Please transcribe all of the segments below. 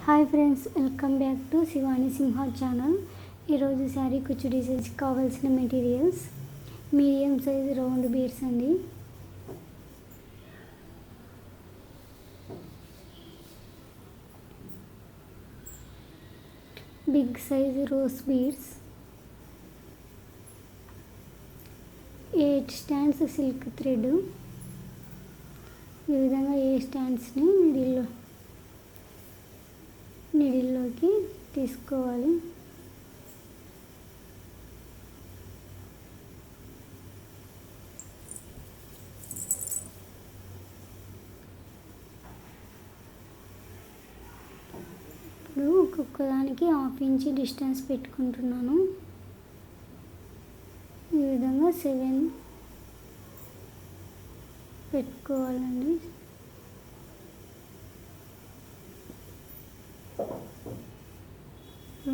Hi friends, welcome back to Shivani Simha channel. ఈరోజు శారీ కుచ్చు designs కావాల్సిన materials medium size round beads అండి. Big size rose beads, 8 strands silk thread. ఈ విధంగా ఏ స్టాండ్స్ని నీడిల్లోకి తీసుకోవాలి. ఇప్పుడు ఒక్కొక్క దానికి 1/2 ఇంచ్ డిస్టెన్స్ పెట్టుకుంటున్నాను. ఈ విధంగా 7 పెట్టుకోవాలండి.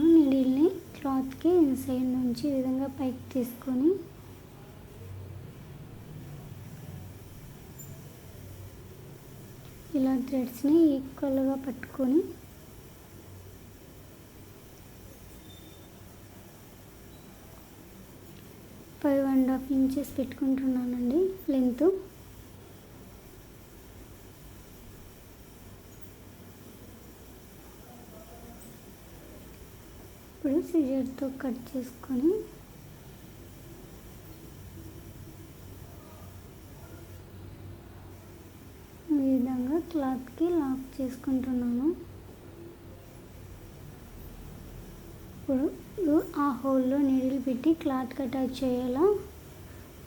నీడిల్ని క్లాత్కి ఇన్సైడ్ నుంచి ఈ విధంగా పైకి తీసుకొని ఇలా థ్రెడ్స్ని ఈక్వల్గా పట్టుకొని ఫైవ్ అండ్ హాఫ్ ఇంచెస్ పెట్టుకుంటున్నానండి లెంత్. ఇప్పుడు సిజర్తో కట్ చేసుకొని ఈ విధంగా క్లాత్కి లాక్ చేసుకుంటున్నాను. ఇప్పుడు ఆ హోల్లో నీడిల్ పెట్టి క్లాత్కి అటాచ్ చేయాలా.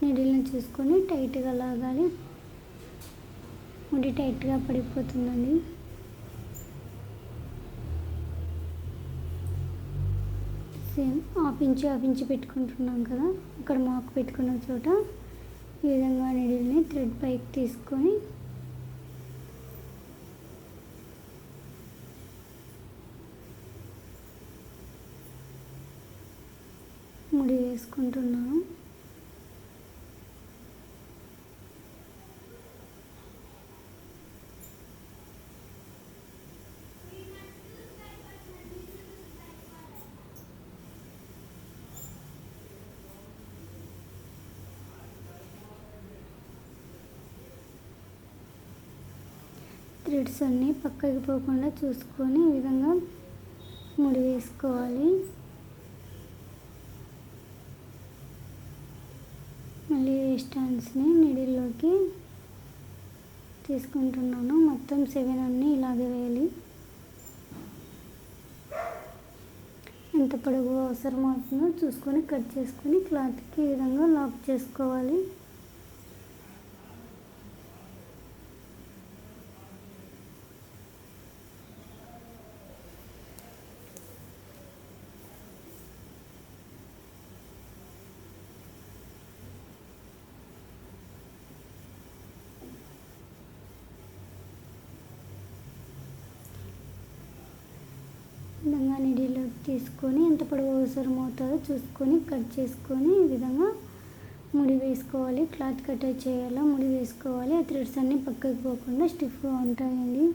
నీడిల్ని చూసుకొని టైట్గా లాగాలి. ముడి టైట్గా పడిపోతుందండి. సేమ్ 1/2 ఇంచ్ పెట్టుకుంటున్నాం కదా, అక్కడ మార్క్ పెట్టుకున్న చోట ఈ విధంగా నీడిల్ని థ్రెడ్ పైకి తీసుకొని ముడి వేసుకుంటున్నాను. థ్రెడ్స్ అన్నీ పక్కకి పోకుండా చూసుకొని ఈ విధంగా ముడి వేసుకోవాలి. మళ్ళీ స్టాండ్స్ని నీడిల్లోకి తీసుకుంటున్నాను. మొత్తం 7 అన్నీ ఇలాగే వేయాలి. ఎంత పొడవు అవసరం అవుతుందో చూసుకొని కట్ చేసుకొని క్లాత్కి ఈ విధంగా లాక్ చేసుకోవాలి. విధంగా నీడిల్లోకి తీసుకొని ఎంత పొడవు అవసరం అవుతుందో చూసుకొని కట్ చేసుకొని ఈ విధంగా ముడి వేసుకోవాలి. క్లాత్ అటాచ్ చేయాలా, ముడి వేసుకోవాలి. ఆ థ్రెడ్స్ అన్నీ పక్కకి పోకుండా స్టిఫ్గా ఉంటాయండి.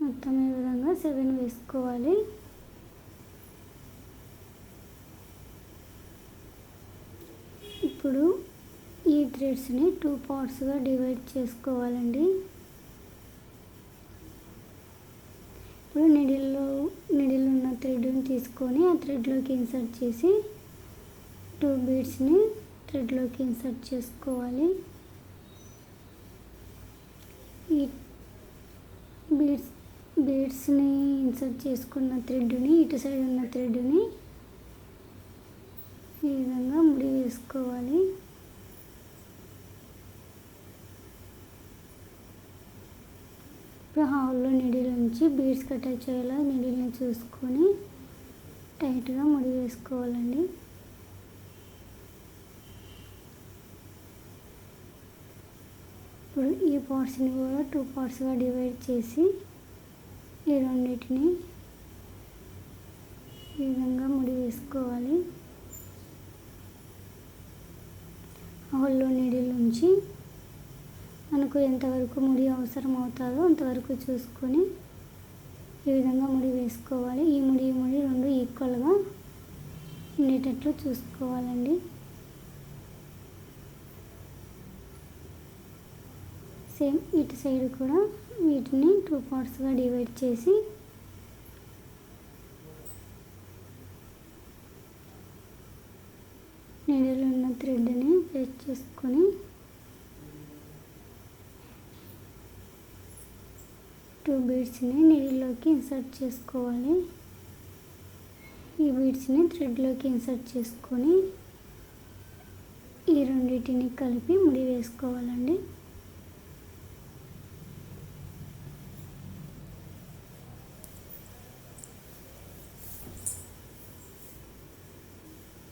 మొత్తం ఈ విధంగా 7 వేసుకోవాలి. ఇప్పుడు ఈ థ్రెడ్స్ని 2 పార్ట్స్గా డివైడ్ చేసుకోవాలండి. ఇప్పుడు నీడిల్ ఉన్న థ్రెడ్ని తీసుకొని ఆ థ్రెడ్లోకి ఇన్సర్ట్ చేసి 2 బీడ్స్ని థ్రెడ్లోకి ఇన్సర్ట్ చేసుకోవాలి. ఈ బీడ్స్ని ఇన్సర్ట్ చేసుకున్న థ్రెడ్ని ఇటు సైడ్ ఉన్న థ్రెడ్ని ఈ విధంగా ముడి వేసుకోవాలి. ఇప్పుడు హాల్లో నీడిల్ నుంచి బీడ్స్కి అటాచ్ చేయాలా నీడిల్ని చూసుకొని టైట్గా ముడి వేసుకోవాలండి. ఇప్పుడు ఈ పార్ట్స్ని కూడా 2 పార్ట్స్గా డివైడ్ చేసి ఈ రెండింటిని ఈ విధంగా ముడి వేసుకోవాలి. హోల్లో నీడిల్ ఉంచి మనకు ఎంతవరకు ముడి అవసరం అవుతుందో అంతవరకు చూసుకొని ఈ విధంగా ముడి వేసుకోవాలి. ఈ ముడి రెండు ఈక్వల్గా ఉండేటట్లు చూసుకోవాలండి. సేమ్ ఇటు సైడ్ కూడా వీటిని 2 పార్ట్స్గా డివైడ్ చేసి నీడిల్ ఉన్న థ్రెడ్ని ప్రెస్ చేసుకొని 2 బీడ్స్ని నీడిల్లోకి ఇన్సర్ట్ చేసుకోవాలి. ఈ బీడ్స్ని థ్రెడ్లోకి ఇన్సర్ట్ చేసుకొని ఈ రెండింటిని కలిపి ముడి వేసుకోవాలండి.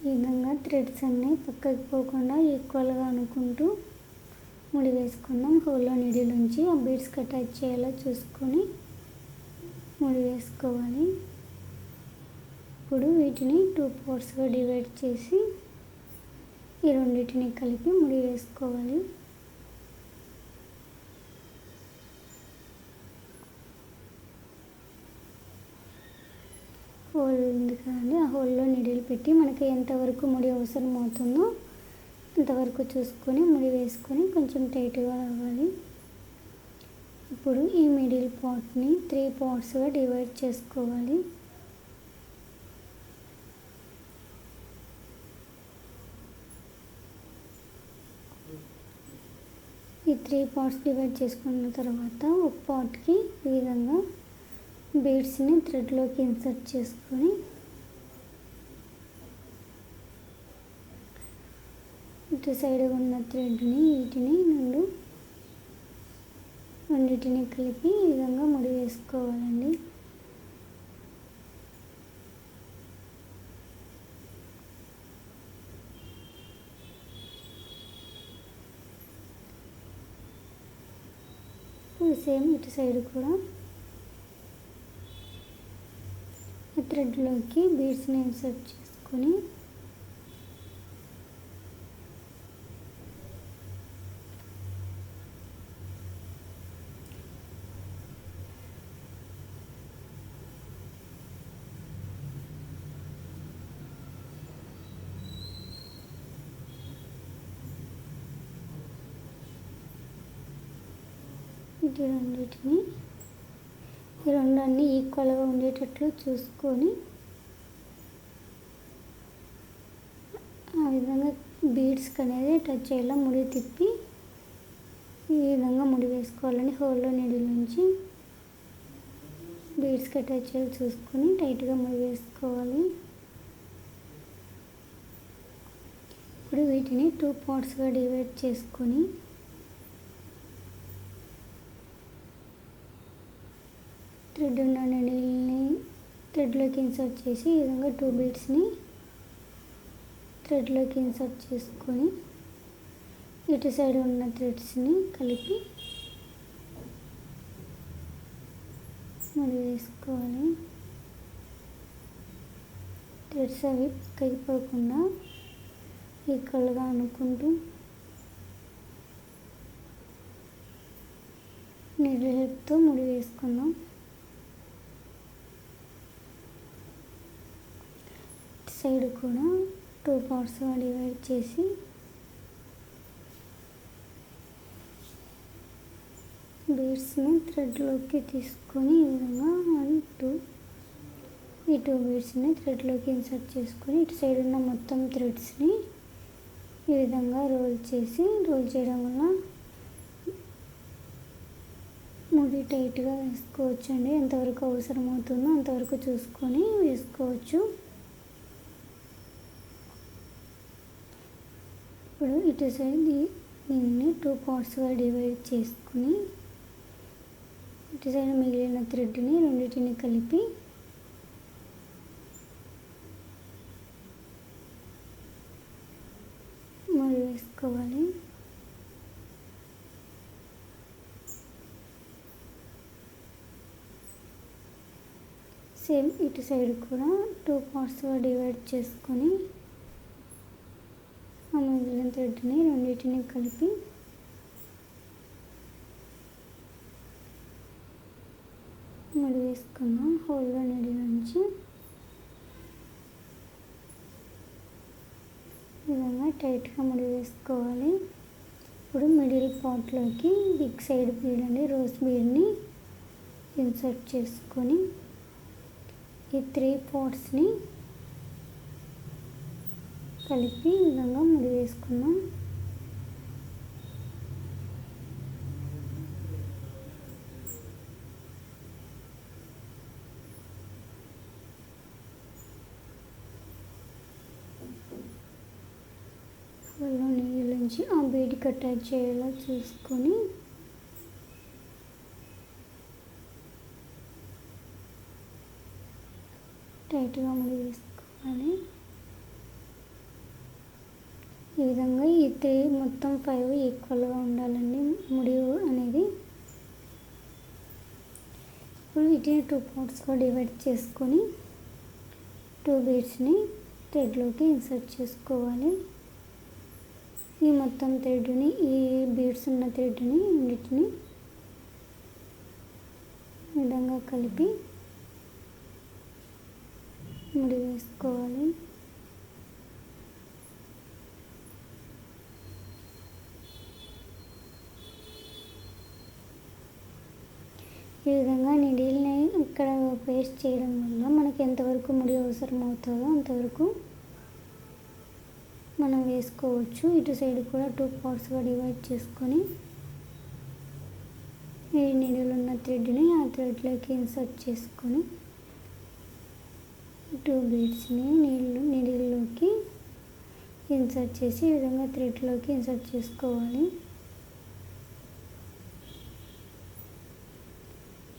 ఈ విధంగా థ్రెడ్స్ అన్నీ పక్కకి పోకుండా ఈక్వల్గా అనుకుంటూ ముడి వేసుకుందాం. హోల్లో నీడిల్ ఉంచి ఆ బీడ్స్కి అటాచ్ చేయాలో చూసుకొని ముడి వేసుకోవాలి. ఇప్పుడు వీటిని 2 పార్ట్స్గా డివైడ్ చేసి ఈ రెండింటిని కలిపి ముడి వేసుకోవాలి. హోల్ ఉంది కదండి, ఆ హోల్లో నీడిల్ పెట్టి మనకి ఎంతవరకు ముడి అవసరం అవుతుందో అంతవరకు చూసుకొని ముడి వేసుకొని కొంచెం టైట్గా రావాలి. ఇప్పుడు ఈ మిడిల్ పార్ట్ని 3 పార్ట్స్గా డివైడ్ చేసుకోవాలి. ఈ 3 పార్ట్స్ డివైడ్ చేసుకున్న తర్వాత ఒక పార్ట్కి ఈ విధంగా బీడ్స్ని థ్రెడ్లోకి ఇన్సర్ట్ చేసుకొని ఇటు సైడ్ ఉన్న థ్రెడ్ని రెండింటిని కలిపి ఈ విధంగా ముడి వేసుకోవాలండి. సేమ్ ఇటు సైడ్ కూడా థ్రెడ్లోకి బీడ్స్ని ఇన్సర్ట్ చేసుకొని ఈ రెండన్నీ ఈక్వల్గా ఉండేటట్లు చూసుకొని ఆ విధంగా బీడ్స్కి అనేది టచ్ అయ్యేలా ముడి తిప్పి ఈ విధంగా ముడి వేసుకోవాలని హోల్లో నీడిల్ నుంచి బీడ్స్కి టచ్ అయ్యేలా చూసుకొని టైట్గా ముడి వేసుకోవాలి. ఇప్పుడు వీటిని 2 పార్ట్స్గా డివైడ్ చేసుకొని థ్రెడ్ ఉన్న నీడిల్ని థ్రెడ్లోకి ఇన్సర్ట్ చేసి ఈ విధంగా 2 బీడ్స్ని థ్రెడ్లోకి ఇన్సర్ట్ చేసుకొని ఇటు సైడ్ ఉన్న థ్రెడ్స్ని కలిపి ముడి వేసుకోవాలి. థ్రెడ్స్ అవి పక్కకి పోకుండా ఈక్వల్గా అనుకుంటూ నీడిల్ హెల్ప్తో ముడి వేసుకుందాం. సైడ్ కూడా 2 పార్ట్స్గా డివైడ్ చేసి బీడ్స్ని థ్రెడ్లోకి తీసుకొని ఈ విధంగా 1 2 ఈ 2 బీడ్స్ని థ్రెడ్లోకి ఇన్సర్ట్ చేసుకొని ఇటు సైడ్ ఉన్న మొత్తం థ్రెడ్స్ని ఈ విధంగా రోల్ చేయడం వల్ల ముడి టైట్గా వేసుకోవచ్చండి. ఎంతవరకు అవసరం అవుతుందో అంతవరకు చూసుకొని వేసుకోవచ్చు. ఇప్పుడు ఇటు సైడ్ దీన్ని 2 పార్ట్స్గా డివైడ్ చేసుకుని ఇటు సైడ్ మిగిలిన థ్రెడ్ని రెండింటిని కలిపి ముడి వేసుకోవాలి. సేమ్ ఇటు సైడ్ కూడా 2 పార్ట్స్గా డివైడ్ చేసుకొని ఆ మిగిలిన థ్రెడ్ని రెండింటిని కలిపి ముడి వేసుకున్నాం. హోల్లో నీడి నుంచి ఈ విధంగా టైట్గా ముడి వేసుకోవాలి. ఇప్పుడు మిడిల్ పార్ట్లోకి బిగ్ సైడ్ బీడ్ అండి రోజ్ బీడ్ని ఇన్సర్ట్ చేసుకొని ఈ 3 పార్ట్స్ని కలిపి ఈ విధంగా ముడి వేసుకున్నాం. హోల్లో నీళ్ళ నుంచి ఆ బీడ్కి అటాచ్ చేయాలో చూసుకొని టైట్గా ముడి వేసుకోవాలి. ఈ విధంగా ఈ 3 మొత్తం 5 ఈక్వల్గా ఉండాలండి ముడి అనేది. ఇప్పుడు వీటిని 2 పార్ట్స్గా డివైడ్ చేసుకొని 2 బీడ్స్ని థ్రెడ్లోకి ఇన్సర్ట్ చేసుకోవాలి. ఈ మొత్తం థ్రెడ్ని ఈ బీడ్స్ ఉన్న థ్రెడ్ని రెండింటిని ఈ విధంగా కలిపి ముడి వేసుకోవాలి. ఈ విధంగా నీడిల్ని ఇక్కడ పేస్ట్ చేయడం వల్ల మనకి ఎంతవరకు ముడి అవసరం అవుతుందో అంతవరకు మనం వేసుకోవచ్చు. ఇటు సైడ్ కూడా 2 పార్ట్స్గా డివైడ్ చేసుకొని ఈ నీడిల్ ఉన్న థ్రెడ్ని ఆ థ్రెడ్లోకి ఇన్సర్ట్ చేసుకొని 2 బీడ్స్ని నీడిల్లోకి ఇన్సర్ట్ చేసి ఈ విధంగా థ్రెడ్లోకి ఇన్సర్ట్ చేసుకోవాలి.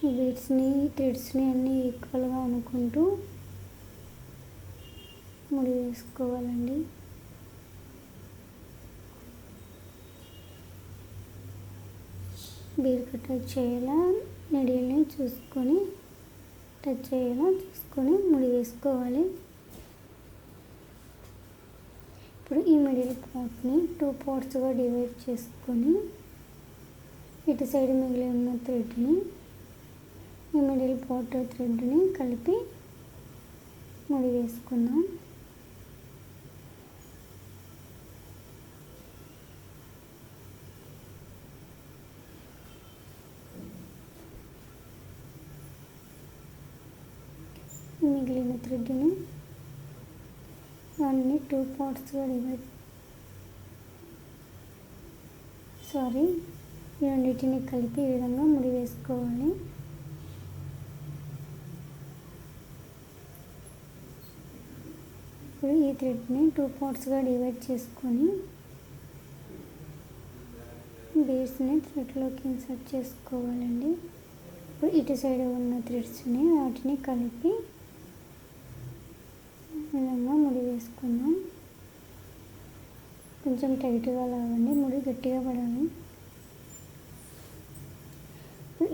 ఈ బీడ్స్ని థ్రెడ్స్ని అన్నీ ఈక్వల్గా అనుకుంటూ ముడి వేసుకోవాలండి. బీడ్కి టచ్ చేయాలా నీడిల్ని చూసుకొని టచ్ చేయాలా చూసుకొని ముడి వేసుకోవాలి. ఇప్పుడు ఈ మిడిల్ పార్ట్ని 2 పార్ట్స్గా డివైడ్ చేసుకొని ఇటు సైడ్ మిగిలి ఉన్న థ్రెడ్ని ఈ మిడిల్ పార్ట్ థ్రెడ్ని కలిపి ముడి వేసుకుందాం. మిగిలిన థ్రెడ్ని అన్ని 2 పార్ట్స్గా ఈ రెండింటిని కలిపి ఈ విధంగా ముడి వేసుకోవాలి. ఇప్పుడు ఈ థ్రెడ్ని 2 పార్ట్స్గా డివైడ్ చేసుకొని బీడ్స్ని థ్రెడ్లోకి ఇన్సర్ట్ చేసుకోవాలండి. ఇప్పుడు ఇటు సైడ్ ఉన్న థ్రెడ్స్ని వాటిని కలిపి విధంగా ముడి వేసుకుందాం. కొంచెం టైట్గా లాగండి, ముడి గట్టిగా పడాలి.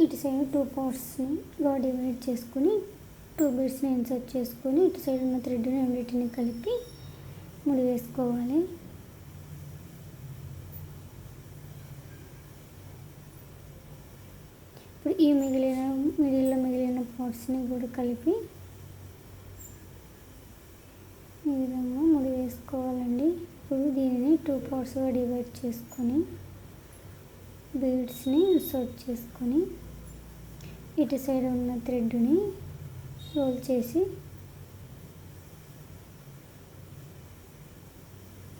ఇటు సైడ్ 2 పార్ట్స్ని డివైడ్ చేసుకుని 2 బీడ్స్ని ఇన్సర్ట్ చేసుకొని ఇటు సైడ్ ఉన్న థ్రెడ్ని రెండింటిని కలిపి ముడి వేసుకోవాలి. ఇప్పుడు ఈ మిగిలిన పార్ట్స్ని కూడా కలిపి ఈ విధంగా ముడి వేసుకోవాలండి. ఇప్పుడు దీనిని 2 పార్ట్స్గా డివైడ్ చేసుకొని బీడ్స్ని ఇన్సర్ట్ చేసుకొని ఇటు సైడ్ ఉన్న థ్రెడ్ని రోల్ చేసి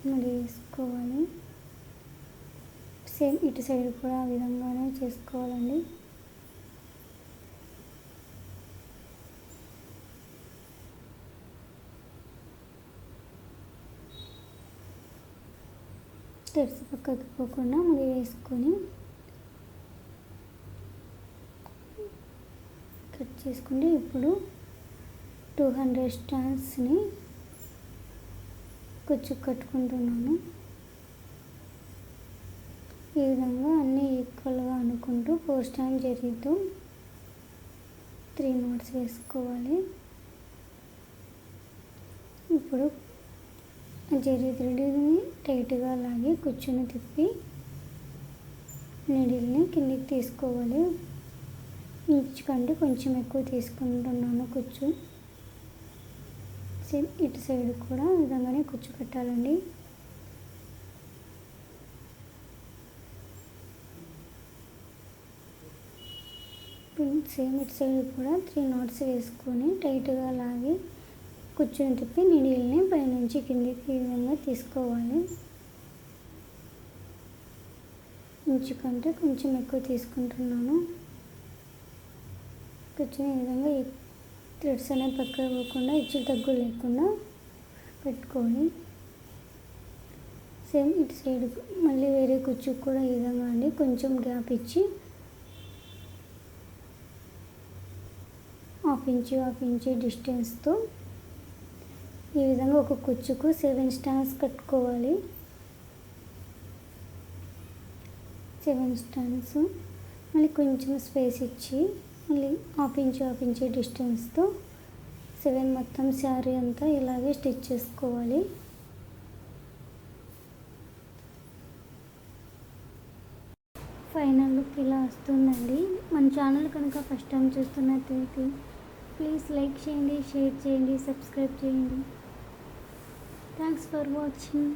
ముడి వేసుకోవాలి. సేమ్ ఇటు సైడ్ కూడా ఆ విధంగానే చేసుకోవాలండి. థ్రెడ్స్ పక్కకి పోకుండా ముడి వేసుకొని కట్ చేసుకుంటే ఇప్పుడు 200 స్టాండ్స్ని కుచ్చు కట్టుకుంటున్నాను. ఈ విధంగా అన్నీ ఈక్వల్గా అనుకుంటూ 4 స్టాండ్ జరీతో 3 knots వేసుకోవాలి. ఇప్పుడు జరీ థ్రెడ్ని టైట్గా లాగి కుచ్చుని తిప్పి నీడిల్ని కిందికి తీసుకోవాలి. ఇంచు కంటే కొంచెం ఎక్కువ తీసుకుంటున్నాను కుచ్చు. సేమ్ ఇటు సైడ్ కూడా ఈ విధంగానే కుచ్చు పెట్టాలండి. సేమ్ ఇటు సైడ్ కూడా 3 knots వేసుకొని టైట్గా లాగి కుచ్చుని తిప్పి నీడిల్ని పైనుంచి కిందికి ఈ విధంగా తీసుకోవాలి. ఇంచు కంటే కొంచెం ఎక్కువ తీసుకుంటున్నాను. కుచ్చుని ఈ విధంగా థ్రెడ్స్ అనేవి పక్కకు పోకుండా హెచ్చు తగ్గు లేకుండా పెట్టుకొని సేమ్ ఇటు సైడ్ మళ్ళీ వేరే కుచ్చుకు కూడా ఈ విధంగా అండి కొంచెం గ్యాప్ ఇచ్చి హాఫ్ ఇంచ్ డిస్టెన్స్తో ఈ విధంగా ఒక కుచ్చుకు 7 strands కట్టుకోవాలి. 7 strands మళ్ళీ కొంచెం స్పేస్ ఇచ్చి మళ్ళీ హాఫ్ ఇంచ్ డిస్టెన్స్తో 7 మొత్తం శారీ అంతా ఇలాగే స్టిచ్ చేసుకోవాలి. ఫైనల్ లుక్ ఇలా వస్తుందండి. మన ఛానల్ కనుక ఫస్ట్ టైం చూస్తున్నట్లయితే ప్లీజ్ లైక్ చేయండి, షేర్ చేయండి, సబ్స్క్రైబ్ చేయండి. Thanks for watching.